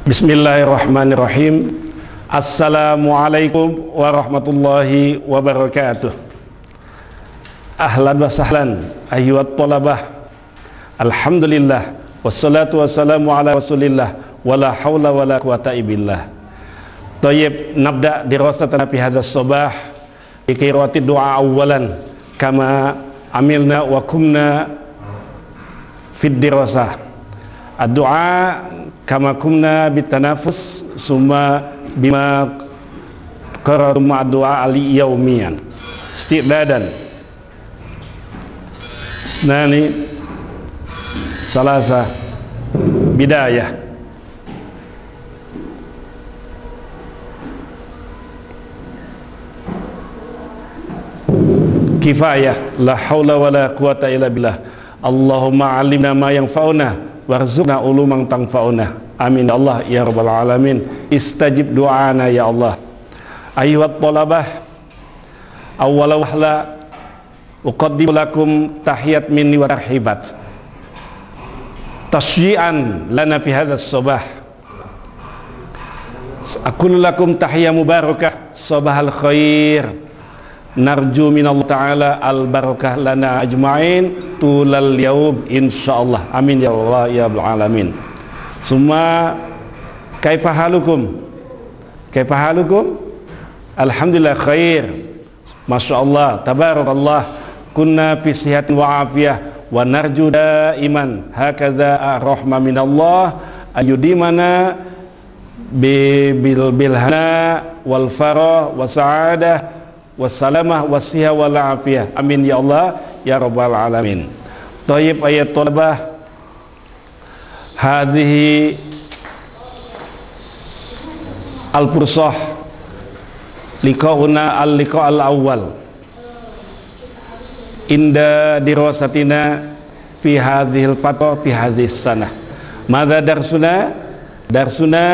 Bismillahirrahmanirrahim. Assalamualaikum warahmatullahi wabarakatuh. Ahlan wa sahlan ayyuhat thalabah. Alhamdulillah wassalatu wassalamu ala rasulillah wala hawla wala quwata illallah. Tayyib, nabda dirasatana fi hadzal sabah bi qiraati du'a awalan kama amilna wa kumna fid dirasah. Ad-du'a kama kumna bitanafus summa bima qara'tum ma'du'a ali yaumiyan istidadan nani salasa bidayah. Kifayah, la haula wala quwata illa billah. Allahumma alimna ma yanfa'una warzuqna uluman tanfa'una. Amin ya Allah ya rabbal alamin. Istajib du'ana ya Allah. Ayyuhat thalabah, awwala wahla uqaddimu lakum tahiyat minni wa tarhibat tashyi'an lana fi hadzal sabah. Aqulu lakum tahiyya mubarakah sabahal khair. Narju minallah ta'ala al-barakah lana ajma'in tulal yaum insyaallah. Amin ya Allah ya rabbal alamin. Summa kaifa halukum? Kaifa halukum? Alhamdulillah khair. Masyaallah, tabarakallah. Kunna fi sihatin wa afiyah wa narju daiman hakadza rahma minallah ayudimana bil hana wal farah wa sa'adah wassalamah wassiha wal afiyah. Amin ya Allah ya rabbal alamin. Thayyib ayat thalabah, hadhihi al-fursah liqa'una al-liqa' al-awwal inda dirasatina fi hadhil fatwa fi hadhis sanah. Madza darsuna? Darsuna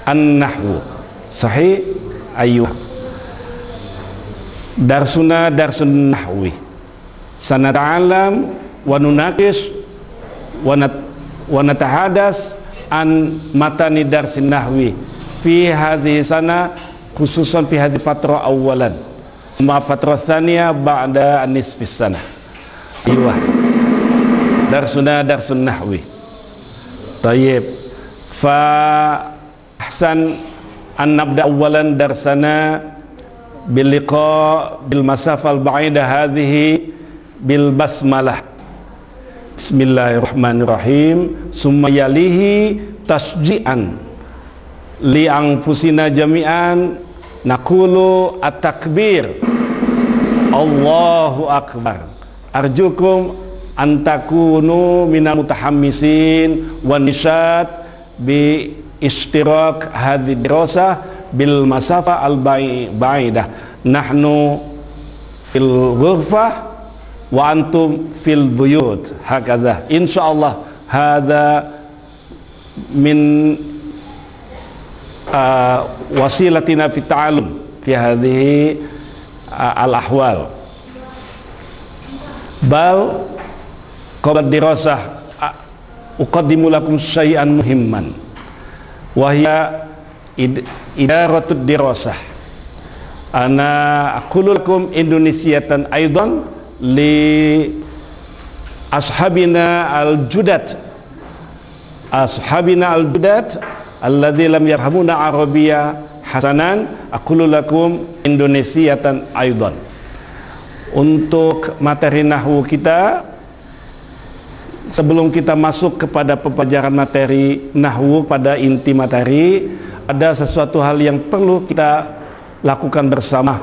an-nahwu. Sahih? Ayyuh. Darsuna darsun nahwi. Sanata'alam wa nunaqis wa natahadas an matani darsin nahwi fi hadhihi sana, khususan fi hadhihi fatrah awalan summa fatrah tsaniyah ba'da nisfis sana. Aywa darsuna darsun nahwi. Tayyib, fa ahsan an nabda awalan darsana bil liqa bil masafal ba'ida hadhihi bil basmalah. Bismillahirrahmanirrahim. Summa yalihi tasji'an li anfusina jami'an naqulu at-takbir Allahu akbar. Arjukum an takunu minal mutahammisin wa nishad bi ishtirak hadhihi dirasah bil masafa al ba'idah. Nahnu fil ghurfah wa antum fil buyut hakadha insyaallah. Hadha min wasilatina fi ta'allum fi hadhihi al ahwal. Bal qabla dirasah uqaddimu lakum syai'an muhimman wa hiya idaratud dirasah. Ana aqulu lakum indonesiatan aidan li ashabina al-judat alladzi lam yarhamuna arabiyya hasanan. Aqulu lakum indonesiatan aidan. Untuk materi nahwu kita, sebelum kita masuk kepada pembelajaran materi nahwu pada inti materi, ada sesuatu hal yang perlu kita lakukan bersama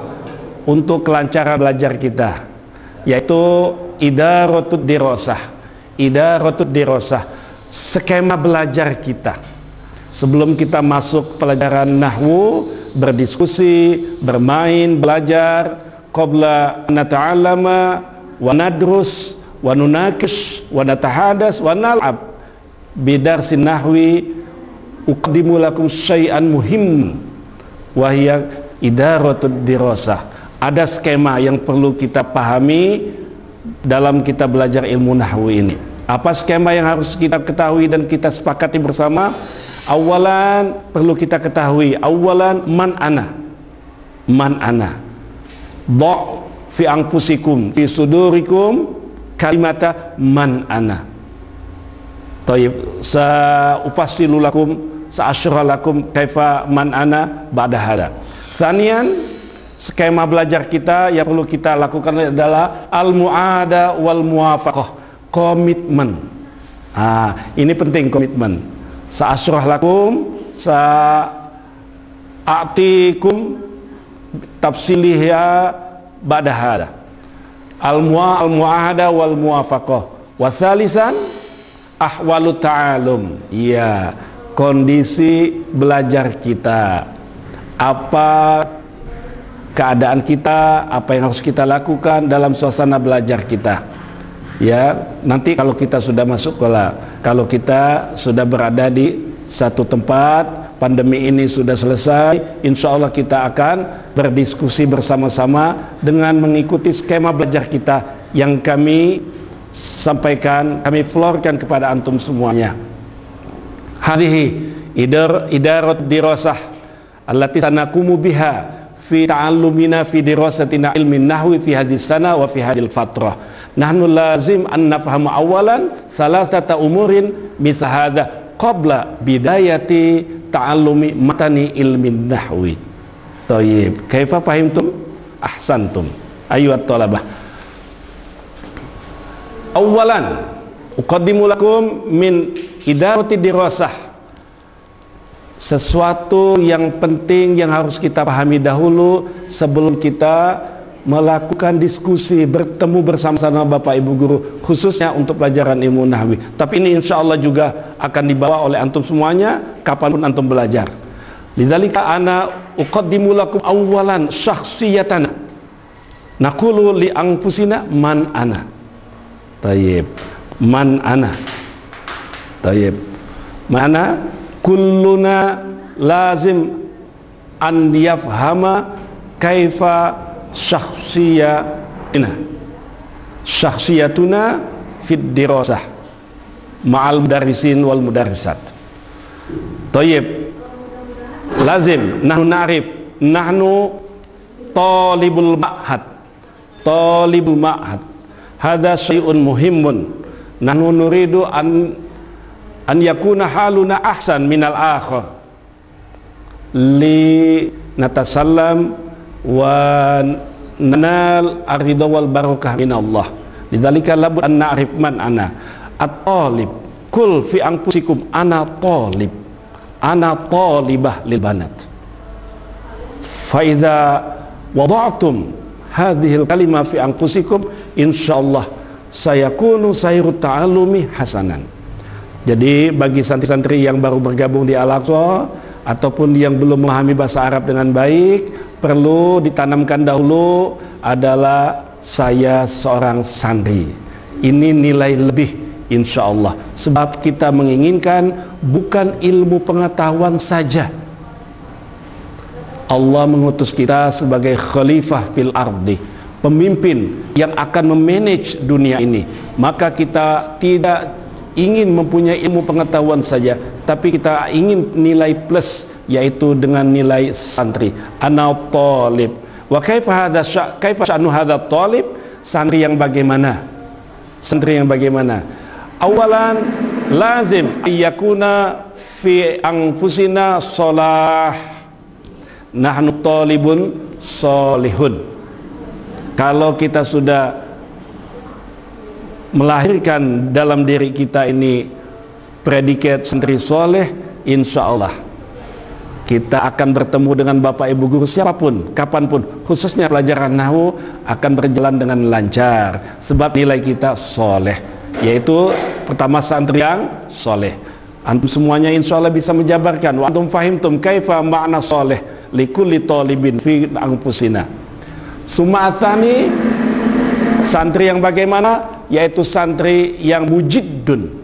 untuk kelancaran belajar kita, yaitu idaratud dirasah. Idaratud dirasah, skema belajar kita sebelum kita masuk pelajaran nahwu, berdiskusi, bermain, belajar. Qabla nata'allama wa nadrus wa nunakish wa natahadas wa nal'ab bidarsin nahwi uqdimu lakum syai'an muhim wa hiya idaratud dirasah. Ada skema yang perlu kita pahami dalam kita belajar ilmu nahwu ini. Apa skema yang harus kita ketahui dan kita sepakati bersama? Awalan perlu kita ketahui, awalan man ana. Man ana. Dha' fi anfusikum fi sudurikum kalimata man ana. Tayyib, sa'ufassilu lakum sa'asyra lakum kaifa man ana ba'da hada. Sanian, skema belajar kita yang perlu kita lakukan adalah al-mu'ada wal muwafaqah. Komitmen. Ini penting, komitmen. Sa'asyrah lakum sa'atikum tafsilihya ba'da hada. Al-mu'ahada wal muwafaqah. Wa thalisan ahwalu ta'alum. Iya, kondisi belajar kita. Apa keadaan kita, apa yang harus kita lakukan dalam suasana belajar kita. Ya, nanti kalau kita sudah masuk sekolah, kalau kita sudah berada di satu tempat, pandemi ini sudah selesai, insya Allah kita akan berdiskusi bersama-sama dengan mengikuti skema belajar kita yang kami sampaikan, kami florkan kepada antum semuanya. Hadhihi idarat dirasah allati sanaqumu biha fi ta'allumina fi dirasatina ilmin nahwi fi hadhihi sana wa fi hadhil fatrah. Nahnu lazim an nafhamu awalan thalathata umurin mithla hadha qabla bidayati ta'allumi matani ilmin nahwi. Thayyib, kaifa fahimtum? Ahsantum ayyuhat talabah. Awalan uqaddimu lakum min idarati dirasah, sesuatu yang penting yang harus kita pahami dahulu sebelum kita melakukan diskusi, bertemu bersama-sama Bapak Ibu Guru, khususnya untuk pelajaran ilmu nahwi. Tapi ini insya Allah juga akan dibawa oleh antum semuanya kapanpun antum belajar. Lidzalika ana uqaddimu lakum awalan syakhsiyatana naqulu li anfusina man ana. Tayyib, man ana. Tayyib, mana kulluna lazim an yafhama kaifa syakhsiyatuna fid dirasah ma'al mudarrisin wal mudarrisat. Tayyib, lazim nahnu na'rif nahnu talibul ma'had hadha syai'un muhimmun nahnu nuridu an yakuna haluna ahsan minal akhar li natasallam wa nanal ar-ridha wal barakah min Allah. Lidzalika labud an na'rif man ana at-talib. Kul fi anfusikum ana talib, ana talibah lil banat. Fa idza wada'tum hadhihi al-kalimah fi anfusikum insyaallah sayakunu sayru ta'allumi hasanan. Jadi bagi santri-santri yang baru bergabung di Al-Aqsa ataupun yang belum memahami bahasa Arab dengan baik, perlu ditanamkan dahulu adalah saya seorang santri. Ini nilai lebih insya Allah, sebab kita menginginkan bukan ilmu pengetahuan saja. Allah mengutus kita sebagai khalifah fil ardi, pemimpin yang akan memanage dunia ini. Maka kita tidak ingin mempunyai ilmu pengetahuan saja, tapi kita ingin nilai plus, yaitu dengan nilai santri. Ana talib. Wa kaifa sya'nu hadha talib? Santri yang bagaimana? Santri yang bagaimana? Awalan lazim ayyakuna fi anfusina shalah. Nahnu talibun salihun. Kalau kita sudah melahirkan dalam diri kita ini predikat santri soleh, insya Allah kita akan bertemu dengan Bapak Ibu Guru siapapun, kapanpun, khususnya pelajaran nahwu akan berjalan dengan lancar, sebab nilai kita soleh, yaitu pertama santri yang soleh. Antum semuanya insya Allah bisa menjabarkan. Wa antum fahimtum kaifa ma'na soleh likulli talibin fi anfusina. Summa asani, santri yang bagaimana? Yaitu santri yang mujiddun,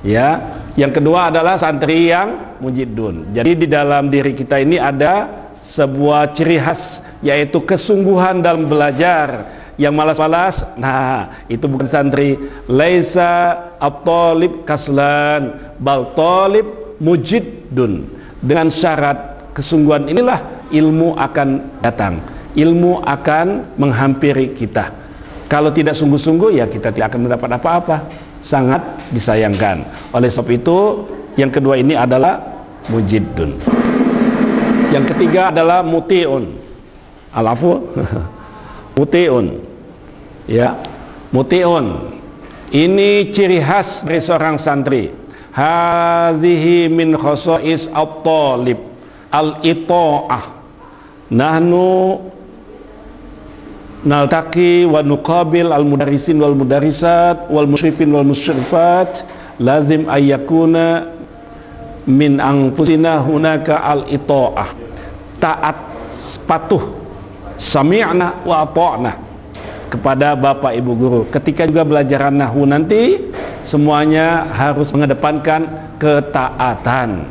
ya. Yang kedua adalah santri yang mujiddun. Jadi di dalam diri kita ini ada sebuah ciri khas, yaitu kesungguhan dalam belajar, yang malas-malas, nah itu bukan santri. Laisa at-talib kaslan bal talib mujiddun. Dengan syarat kesungguhan inilah ilmu akan datang, ilmu akan menghampiri kita. Kalau tidak sungguh-sungguh ya kita tidak akan mendapat apa-apa. Sangat disayangkan. Oleh sebab itu yang kedua ini adalah mujiddun. Yang ketiga adalah muti'un. Alafu muti'un. Ya, muti'un. Ini ciri khas dari seorang santri. Hadhihi min khosais at-talib al-ita'ah. Nahnu naltaqi wa nuqabil al-mudarrisin wal mudarrisat wal musyrifin wal musyrifat lazim ayyakuna min anfusina hunaka al-ita'ah. Taat, patuh, sami'na wa ata'na kepada bapak ibu guru. Ketika juga belajar nahwu nanti semuanya harus mengedepankan ketaatan.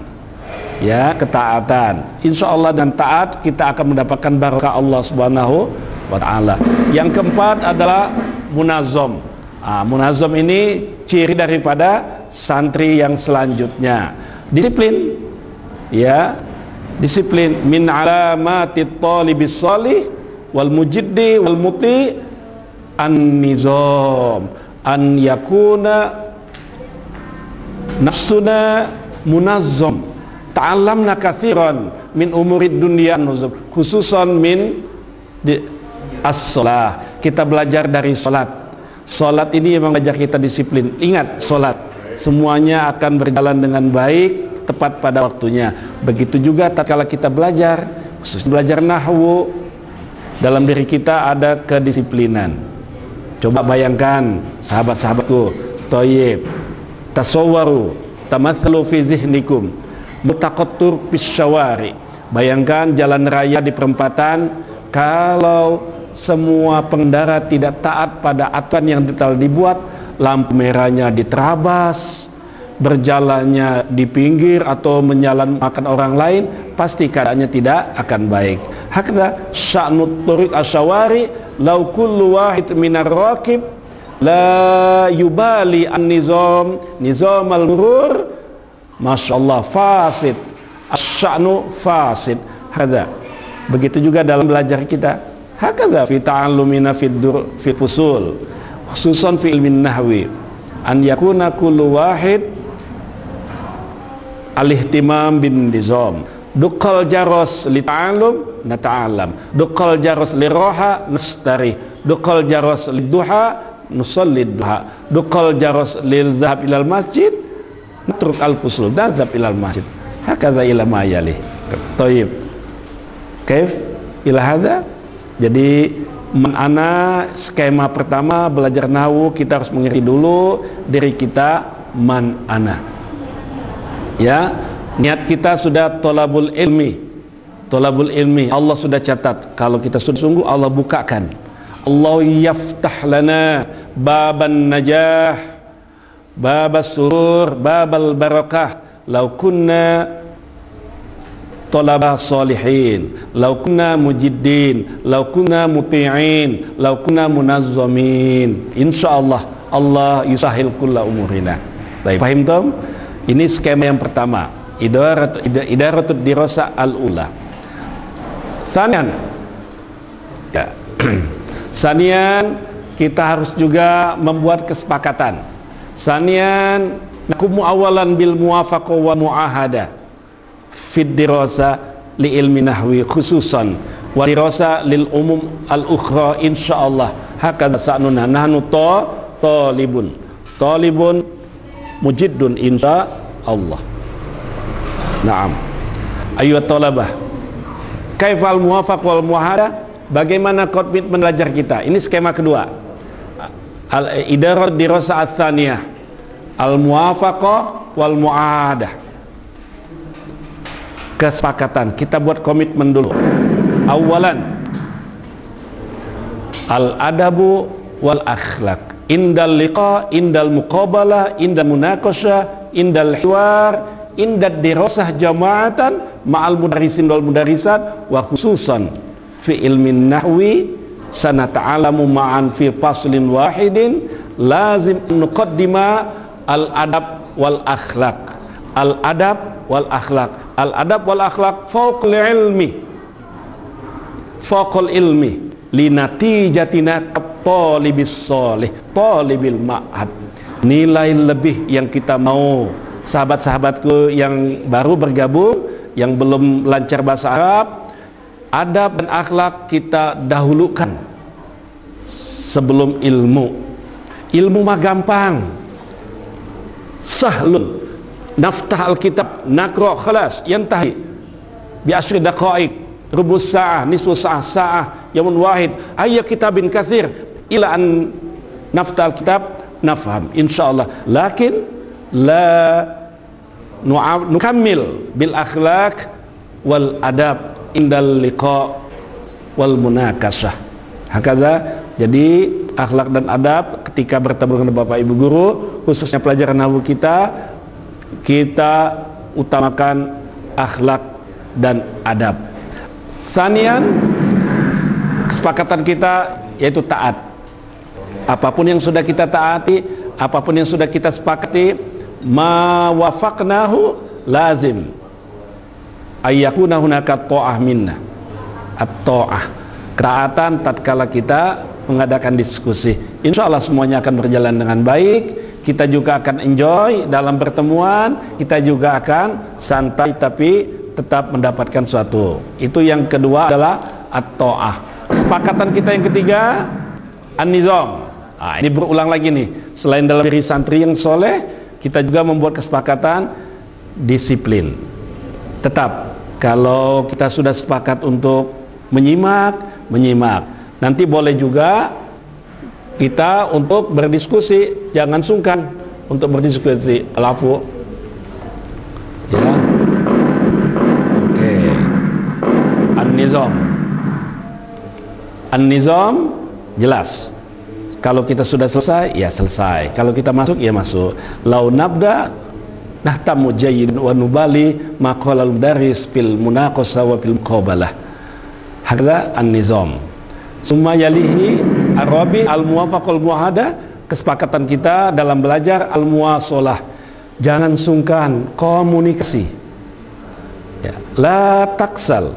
Ya, ketaatan. Insya Allah dan taat kita akan mendapatkan barakah Allah Subhanahu wa ta'ala. Yang keempat adalah munazzam. Munazzam ini ciri daripada santri yang selanjutnya. Disiplin. Ya, disiplin. Min alamatit talibis shalih wal mujiddi wal muti an-nizam, an yakuna nafsuna munazzam, ta'allamna kathiran min umurid dunya nuzub, khususan min as-salah. Kita belajar dari salat. Salat ini memang mengajar kita disiplin. Ingat, salat semuanya akan berjalan dengan baik, tepat pada waktunya. Begitu juga tatkala kita belajar, khususnya belajar nahwu, dalam diri kita ada kedisiplinan. Coba bayangkan sahabat-sahabatku, thayyib, tasawwaru, tamathalu fi zihnikum, mutaqattur fis syawari. Bayangkan jalan raya di perempatan, kalau semua pengendara tidak taat pada aturan yang telah dibuat, lampu merahnya diterabas, berjalannya di pinggir atau menyalahkan orang lain, pasti keadaannya tidak akan baik. Hakda sya'nut turiq asyawari lau kullu wahid minar raqib la yubali an-nizam nizamal murur, masyaallah, fasid, asy'anu fasid. Hadza. Begitu juga dalam belajar kita. Hakadha fi ta'allumina fi fusul, khususan fi ilmin nahwi, an yakuna kullu wahid al-ihtimam bin nizam. Duqal jaros li ta'allum nata'allam, duqal jaros li roha nastari, duqal jaros li duha nusalli duha, duqal jaros lil zahab ilal masjid natruk al-fusul nazab ilal masjid. Hakadha ila ma yalih. Thayyib. Kaif ila hadza? Jadi ana skema pertama belajar nahwu, kita harus mengerti dulu diri kita man ana. Ya, niat kita sudah tolabul ilmi. Tolabul ilmi, Allah sudah catat. Kalau kita sudah sungguh, Allah bukakan. Allah yaftah lana baban najah, babas surur, babal barakah. Lau kunna talabah salihin, lau kunna mujiddin, lau kunna muti'in, lau kunna munazzamin. Insyaallah Allah yusahil kulla umurina. Baik, paham tom? Ini skema yang pertama, idaratul dirasa al-ula. Sanian, ya. Sanian, kita harus juga membuat kesepakatan. Sanian, nakumu awalan bil muwafaqah wa mu'ahada fid dirasa li ilmi nahwi khususan wa dirasa lil umum al-ukhra insyaallah. Hakadha sa'nuna nahnu talibun mujiddun insya Allah. Naam. Ayyuhat talabah, kaifal muwafaq wal muahada? Bagaimana komitmen belajar kita? Ini skema kedua. Al-idarat dirasa ats-tsaniyah, al-muwafaqah wal muahadah. Kesepakatan, kita buat komitmen dulu. Awalan, al-adabu wal akhlak. Indal liqa, indal muqabalah, indal munaqasyah, indal hiwar, indal dirasah jama'atan ma'al mudarrisin wal mudarrisat, wa khususan fi ilmin nahwi sanata'alamu ma'an fi faslin wahidin lazim nuqaddima al-adab wal akhlaq. Al-adab wal akhlaq. Al-adab wal akhlaq fawqal ilmi. Fawqal ilmi linatijatina talibis soleh, talibil ma'had. Nilai lebih yang kita mau, sahabat-sahabatku yang baru bergabung, yang belum lancar bahasa Arab, adab dan akhlak kita dahulukan sebelum ilmu. Ilmu mah gampang, sahlun, naftah alkitab, nakro khalas, yantahi bi asyri daqa'iq, rubus sa'ah, nisfu sa'ah, sa'ah, yamun wahid, ayya kitabin kathir ila an naftah alkitab nafham insyaallah. Lakin la nukammil bil akhlaq wal adab indal liqa wal munakasah. Hakadha, jadi akhlak dan adab ketika bertemu dengan Bapak Ibu guru, khususnya pelajaran nahwu kita utamakan akhlak dan adab. Sanian, kesepakatan kita yaitu taat. Apapun yang sudah kita taati, apapun yang sudah kita sepakati, ma wafaqnahu lazim ayyakuna hunaka ta'ah minna. At-ta'ah, ketaatan tatkala kita mengadakan diskusi. Insya Allah semuanya akan berjalan dengan baik. Kita juga akan enjoy dalam pertemuan. Kita juga akan santai tapi tetap mendapatkan suatu. Itu yang kedua adalah at-ta'ah. Kesepakatan kita yang ketiga an-nizam. Nah, ini berulang lagi nih. Selain dalam diri santri yang soleh, kita juga membuat kesepakatan disiplin. Tetap kalau kita sudah sepakat untuk menyimak. Nanti boleh juga kita untuk berdiskusi, jangan sungkan untuk berdiskusi. Alafu, ya, oke. An-nizam jelas. Kalau kita sudah selesai, ya selesai. Kalau kita masuk, ya masuk. Lau nabda nahtamu jayyid wa nubali maqalal daris fil munaqasah wa fil muqabalah. Hadza an-nizam. Summa yalihi arabi al-muwafaqul muahada, kesepakatan kita dalam belajar al-muwasalah. Jangan sungkan komunikasi. Ya, la taksal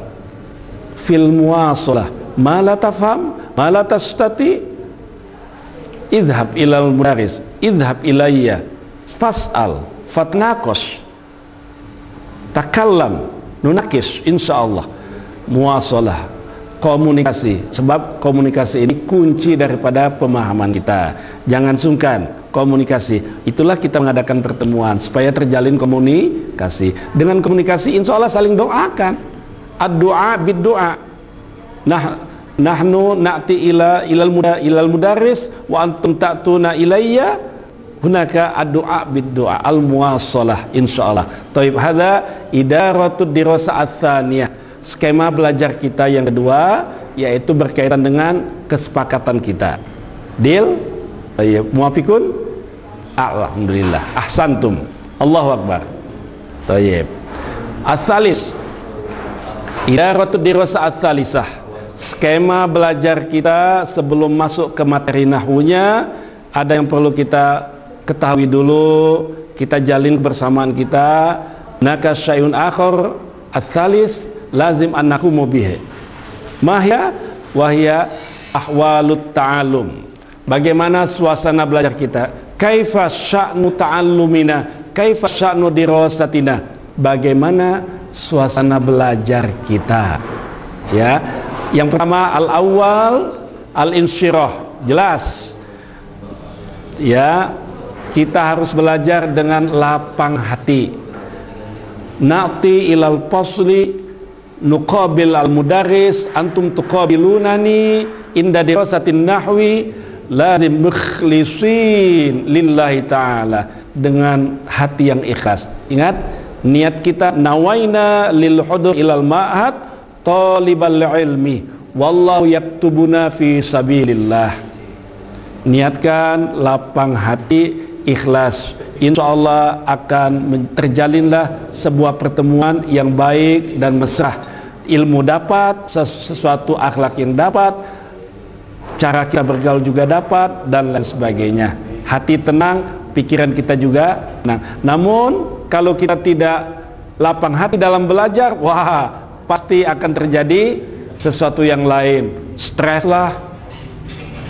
fil muwasalah. Ma la tafham, ma la tastati, idhab ilal mudaris, idhab ilayya, fas'al, fatnaqash, takallam, nunakis, insyaallah. Muwasalah, komunikasi, sebab komunikasi ini kunci daripada pemahaman kita. Jangan sungkan komunikasi. Itulah kita mengadakan pertemuan supaya terjalin komunikasi. Dengan komunikasi insyaallah saling doakan. Ad-du'a bid-du'a. Nahnu na'ti ilal mudaris wa antum ta'tuna ilayya, hunaka ad-du'a bid-du'a al-muwasalah insyaallah. Taib, hadza idaratud dirasa ats-tsaniyah. Skema belajar kita yang kedua yaitu berkaitan dengan kesepakatan kita. Deal? Tayyib, muafiqun? Alhamdulillah. Ahsantum. Allahu akbar. Tayyib. Ats-tsalis. Idaratud dirasa ats-tsalisah. Skema belajar kita sebelum masuk ke materi nahwunya, ada yang perlu kita ketahui dulu, kita jalin bersamaan kita. Naka syai'un akhar ats-tsalis lazim an naqumu bihi. Mahya wahya ahwalut ta'allum. Bagaimana suasana belajar kita? Kaifa sya'nu ta'allumina? Kaifa sya'nu dirasatina? Bagaimana suasana belajar kita? Ya. Yang pertama al-awwal al-insyirah, jelas. Ya, kita harus belajar dengan lapang hati. Na'ti ilal fasli nuqabil al-mudaris antum tuqabilunani inda dirasatin nahwi lazim mukhlisin lillahi ta'ala, dengan hati yang ikhlas. Ingat, niat kita nawaina lil hudur ilal ma'had talibal ilmi wallahu yaktubuna fi sabilillah. Niatkan lapang hati, ikhlas, insyaallah akan terjalinlah sebuah pertemuan yang baik dan mesra. Ilmu dapat, sesuatu akhlak yang dapat, cara kita bergaul juga dapat, dan lain sebagainya. Hati tenang, pikiran kita juga tenang. Namun kalau kita tidak lapang hati dalam belajar, wah, pasti akan terjadi sesuatu yang lain. Stres lah,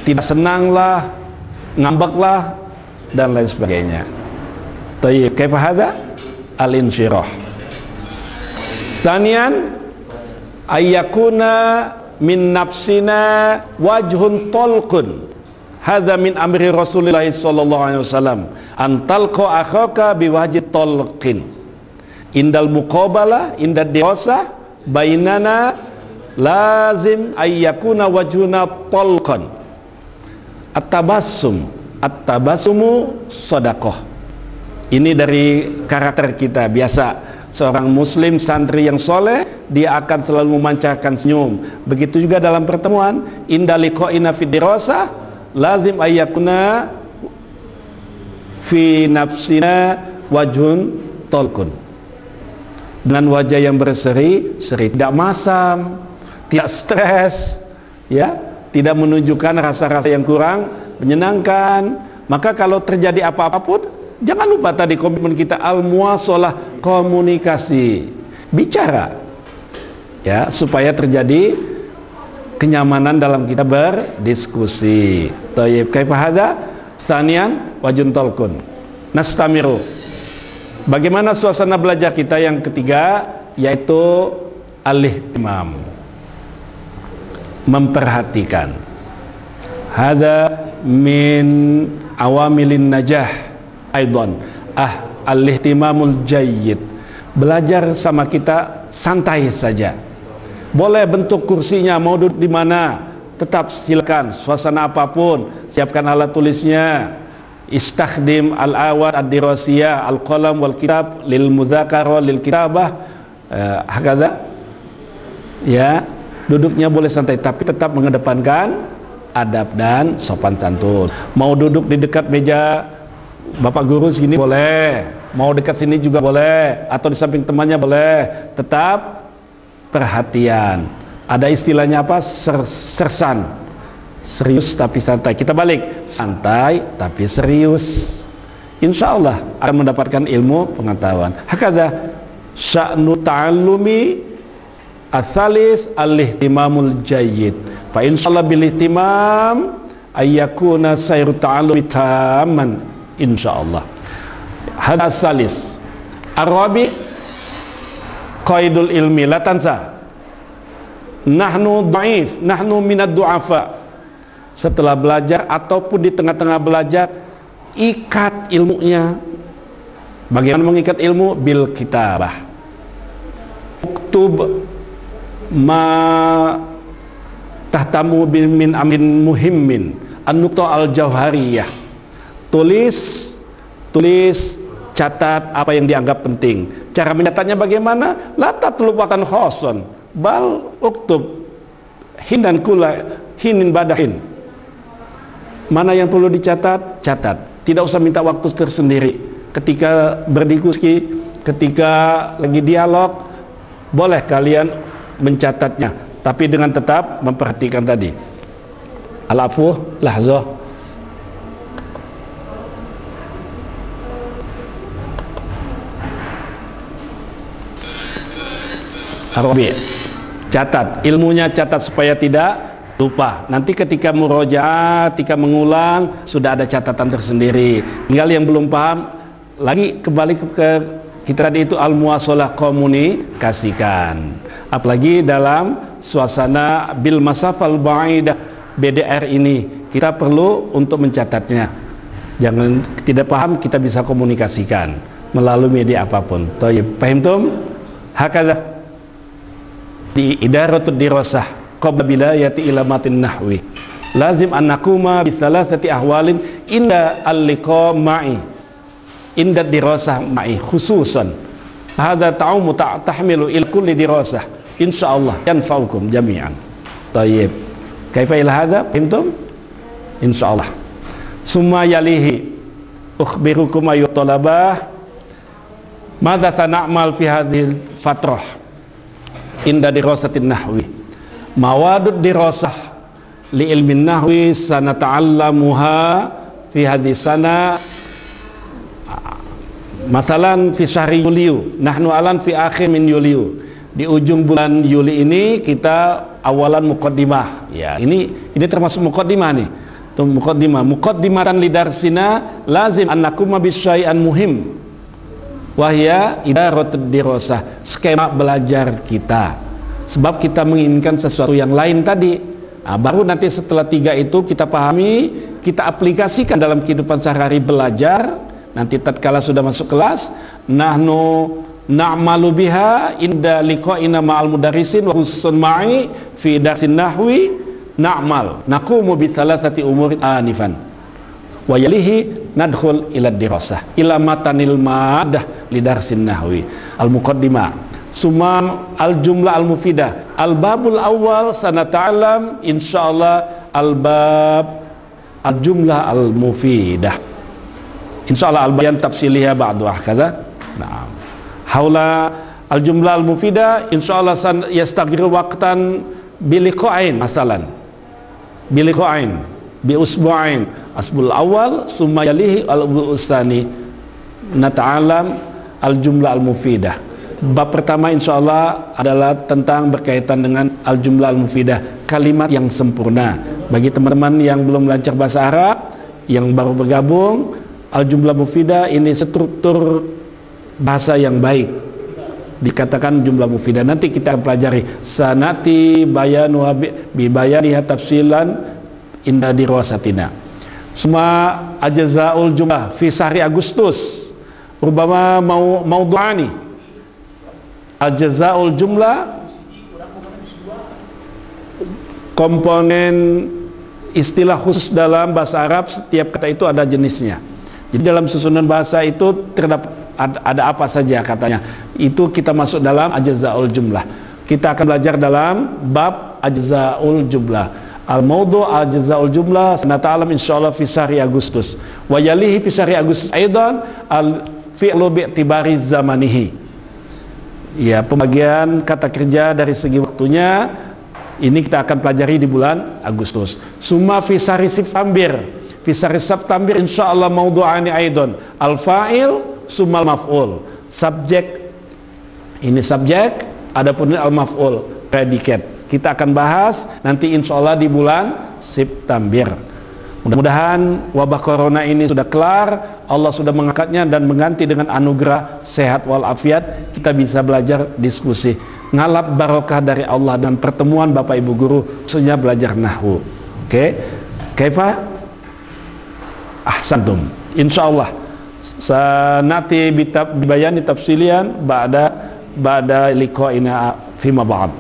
tidak senang lah, ngambek lah, dan lain sebagainya. Tayyib, kaifa hadza? Al-insyirah. Sanian, ayyakuna min nafsina wajhun talqun. Hadza min amri Rasulullah sallallahu alaihi wasallam, an talqa akhaka biwajhi talqin indal muqabalah indad dirasa bainana lazim ayyakuna wajhuna talqan. At-tabassumu sadaqah. Ini dari karakter kita biasa. Seorang muslim santri yang soleh, dia akan selalu memancarkan senyum. Begitu juga dalam pertemuan, inda liqa'ina fi dirasah lazim ayyakuna fi nafsina wajhun talqun. Dengan wajah yang berseri-seri, tidak masam, tidak stres, ya, tidak menunjukkan rasa-rasa yang kurang menyenangkan. Maka kalau terjadi apa-apa pun, jangan lupa tadi komitmen kita, al-muwasalah, komunikasi, bicara, ya, supaya terjadi kenyamanan dalam kita berdiskusi. Thayyib, kaifa hadza? Tsaniyan wajhun talqun. Nastamiru. Bagaimana suasana belajar kita yang ketiga, yaitu al-ihtimam, memperhatikan. Hadza min awamilin najah aidan, al-ihtimamul jayyid. Belajar sama kita santai saja. Boleh bentuk kursinya mau duduk di mana, tetap silakan. Suasana apapun, siapkan alat tulisnya. Istakhdim al-awad ad-dirasiyah, al-qalam wal kitab lil mudzakarah lil kitabah. Hakadha. Ya, duduknya boleh santai tapi tetap mengedepankan adab dan sopan santun. Mau duduk di dekat meja Bapak guru sini boleh, mau dekat sini juga boleh, atau di samping temannya boleh. Tetap perhatian. Ada istilahnya apa? Sersan. Serius tapi santai. Kita balik, santai tapi serius. Insya Allah akan mendapatkan ilmu pengetahuan. Hakadha sya'nu ta'allumi atsalis al-ihtimamul jayyid. Fa insyaallah bil ihtimam ayyakuna sayru ta'allumi tamman insyaallah. Hadha salis Arabi qaidul ilmi la tansa. Nahnu dhaif, nahnu minad du'afa. Setelah belajar ataupun di tengah-tengah belajar, ikat ilmunya. Bagaimana mengikat ilmu? Bil kitabah. Uktub ma tahtamu min amin muhimmin an-nuqta al-jauhariyah. Tulis, catat apa yang dianggap penting. Cara mencatatnya bagaimana? La tatlub waqtan khoson bal uktub hinan kula hinin badahin. Mana yang perlu dicatat, catat. Tidak usah minta waktu tersendiri. Ketika berdiskusi, ketika lagi dialog, boleh kalian mencatatnya, tapi dengan tetap memperhatikan tadi al-afu lahzah. Arabi, catat ilmunya, catat supaya tidak lupa. Nanti ketika murojaah, ketika mengulang, sudah ada catatan tersendiri. Tinggal yang belum paham, lagi kembali ke kita tadi itu al-muwasalah, komunikasikan. Apalagi dalam suasana bil masafal ba'idah BDR ini, kita perlu untuk mencatatnya. Jangan tidak paham, kita bisa komunikasikan melalui media apapun. Thayyib, paham tum? Hakadha di idaratud dirasah qabla bilayati ilamatin nahwi lazim an nakuma bi thalathati ahwalin inda al-liqa ma'i inda dirasah ma'i khususan hadza ta'umu tahmilu il kulli dirasah insyaallah yanfa'ukum jami'an. Thayyib, kaifa ila hadza fahimtum? Insyaallah. Summa yalihi ukhbirukum ayyuhat talabah madza sana'mal fi hadhil fatrah inda dirasatin nahwi. Mawadud dirasah li ilmin nahwi sanata'allamuha fi hadhihi sana masalan fi syahri Yuliu, nahnu alan fi akhir min Yuliu. Di ujung bulan Yuli ini kita awalan muqaddimah. Ya, ini termasuk muqaddimah nih. Tuh muqaddimatan lidarsina lazim an nakuma bisyai'an muhim. Wahya idaratud dirasah, skema belajar kita. Sebab kita menginginkan sesuatu yang lain tadi. Nah, baru nanti setelah 3 itu kita pahami, kita aplikasikan dalam kehidupan sehari-hari belajar. Nanti tatkala sudah masuk kelas, nahnu na'malu biha inda liqa'ina ma'al mudarrisin wa khususun ma'i fi darsin nahwi na'mal naqumu bi thalathati umurin anifan wa yalihi nadkhul ila dirasah ila matanil madah li darsin nahwi al muqaddimah summa al jumlah al mufidah al babul awal sanata'alam insyaallah al bab al jumlah al mufidah insyaallah al bayan tafsiliha ba'du ahkaza. Nah, haula al jumlah al mufidah insyaallah yastaghir waqtan biliqa'ain masalan biliqa'ain bi usbu'ain asbul awal summa yalihi al usani nata'alam al jumlah al mufidah. Bab pertama insyaallah adalah tentang berkaitan dengan al jumlah al mufidah, kalimat yang sempurna. Bagi teman-teman yang belum lancar bahasa Arab, yang baru bergabung, al jumlah mufidah ini struktur bahasa yang baik, dikatakan jumlah mufidah. Nanti kita pelajari sanati bayanu bi bayaniha tafsilan inda dirasatina. Semua ajzaul jumlah fi syahri Agustus rubama maudu'ani. Ajzaul jumlah komponen istilah khusus dalam bahasa Arab, setiap kata itu ada jenisnya. Jadi dalam susunan bahasa itu terdapat ada apa saja katanya, itu kita masuk dalam ajzaul jumlah. Kita akan belajar dalam bab ajzaul jumlah. Al-mawdu' ajzaul jumlah sanata'alam insyaallah fi syahri Agustus wa yalihi fi syahri Agustus aidan al-fi'lu bi'tibari zamanihi. Ya, pembagian kata kerja dari segi waktunya ini kita akan pelajari di bulan Agustus. Summa fi syahri September, fi syahri September insyaallah mawdu'ani aidan al-fa'il summal maf'ul. Subjek, ini subjek, adapun al-maf'ul, predikat. Kita akan bahas nanti insyaallah di bulan September. Mudah-mudahan wabah corona ini sudah kelar, Allah sudah mengangkatnya dan mengganti dengan anugerah sehat walafiat. Kita bisa belajar diskusi, ngalap barokah dari Allah dan pertemuan Bapak Ibu guru, khususnya belajar nahwu. Oke, kaifa? Ahsantum. Insyaallah sanati bibayani tafsilian ba'da liqa'ina fima ba'd.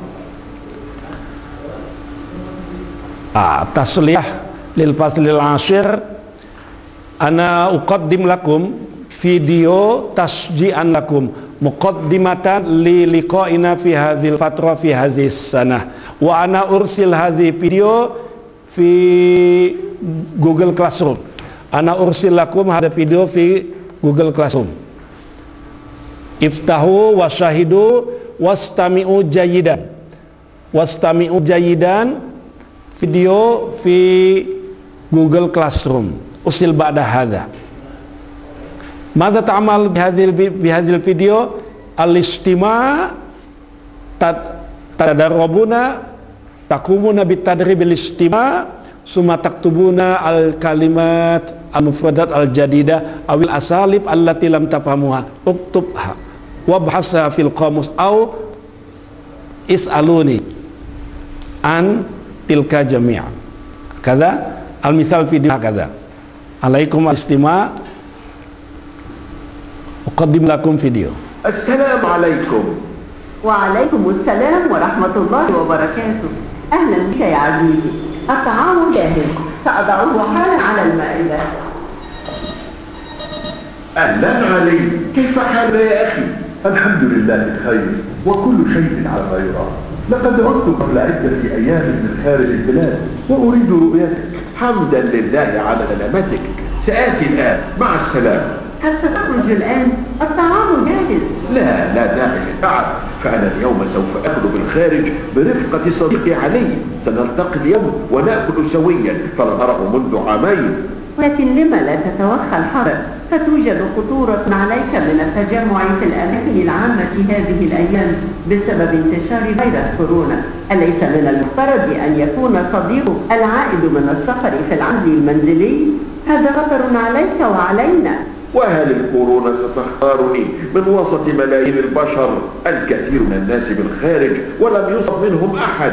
Tasliyah lil faslil ashir, ana uqaddim lakum video tasji'an lakum muqaddimatan li liqa'ina fi hadhil fatra fi hadhihi sanah wa ana ursil hadhi video fi Google Classroom. Ana ursil lakum hadha video fi Google Classroom. Iftahu wa syahidu wastami'u jayidan. Wastami'u jayidan video fi Google Classroom. Usil ba'da hadha. Mada ta'amal bihadhil video? Al-istima' tadarrabuna takumuna bitadribil istima' summa taktubuna al-kalimat al-mufradat al-jadidah awil asalib allati lam tafhamuha uktubha wabhasha fil qamus aw is'aluni an tilka jami'an kada al-misal video kada alaikum al-istima' uqaddim lakum video. Assalamu alaikum. وعليكم السلام ورحمة الله وبركاته. أهلا بك يا عزيزي. الطعام جاهز، سأضعه حالا على المائدة. أهلا علي، كيف حالك يا أخي؟ الحمد لله بخير وكل شيء على ما يرام. لقد عدت قبل عدة أيام من خارج البلاد وأريد رؤيتك. حمدا لله على سلامتك، سآتي الآن، مع السلامة. هل ستخرج الآن؟ الطعام جاهز. لا داعي للتعب، فأنا اليوم سوف أخلو بالخارج برفقة صديقي علي. سنلتقي اليوم ونأكل سويا، فلم أره منذ عامين. ولكن لما لا تتوخى الحرب؟ فتوجد خطورة عليك من التجمع في الأماكن العامة هذه الأيام بسبب انتشار فيروس كورونا. أليس من المفترض أن يكون صديقك العائد من السفر في العزل المنزلي؟ هذا خطر عليك وعلينا. وهل الكورونا ستختارني من وسط ملايين البشر؟ الكثير من الناس بالخارج ولم يصب منهم أحد.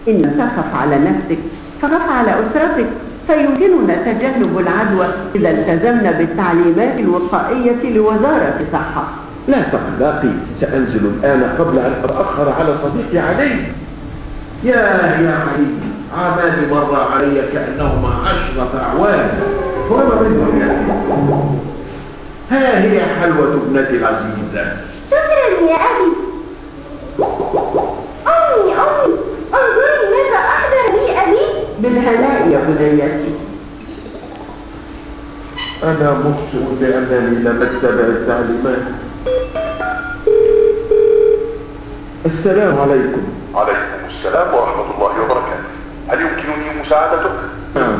إن تخف على نفسك فخف على أسرتك، فيمكننا تجنب العدوى إذا التزمنا بالتعليمات الوقائية لوزارة الصحة. لا تقلقي، سأنزل الآن قبل أن أتأخر على صديقي علي. يا علي، عامان مر علي كأنهما 10 أعوام. وأنا منهم يا أخي. ها هي حلوة ابنتي العزيزة. شكرا يا أبي. أمي انظري ماذا أحضر لي أبي. بالهناء يا بنيتي. أنا مخطئ لأنني لم أتبع التعليمات. السلام عليكم. عليكم السلام ورحمة الله وبركاته. هل يمكنني مساعدتك؟ نعم،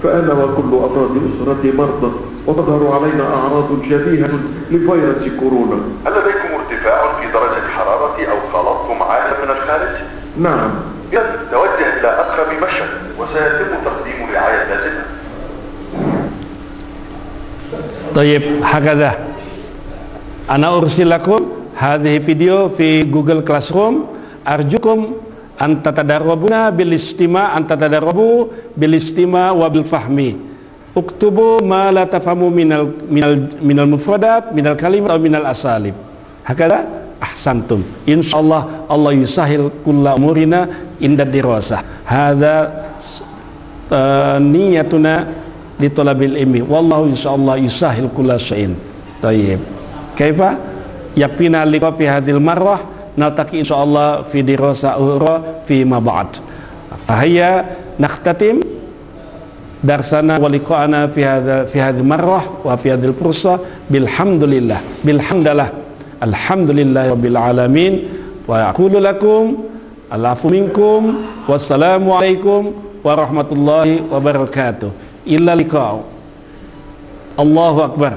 فأنا وكل أفراد أسرتي مرضى، وتظهر علينا أعراض شبيهة لفيروس كورونا. هل لديكم ارتفاع في درجة حرارة أو خلطتم عالم من الخارج؟ نعم. إذن توجه إلى أقرب مشفى وسيتم تقديم الرعاية اللازمة. طيب هكذا أنا أرسل لكم هذه فيديو في جوجل كلاسروم. أرجوكم أن تتدربون بالاستماع وبالفهم. اكتبوا ما لا تفهموا من المفردات، من الكلمات أو من الأساليب. هكذا أحسنتم. إن شاء الله الله يسهل كل أمورنا عند الدراسة. هذا نيتنا لطلب العلم، والله إن شاء الله يسهل كل شيء. طيب كيف يكفينا اللقاء في هذه المرة؟ نلتقي إن شاء الله في دراسة أخرى فيما بعد. فهيا نختتم درسنا ولقاءنا في هذه المرة وفي هذه الفرصة بالحمد لله الحمد لله رب العالمين. وأقول لكم العفو منكم والسلام عليكم ورحمة الله وبركاته. إلى اللقاء. الله أكبر.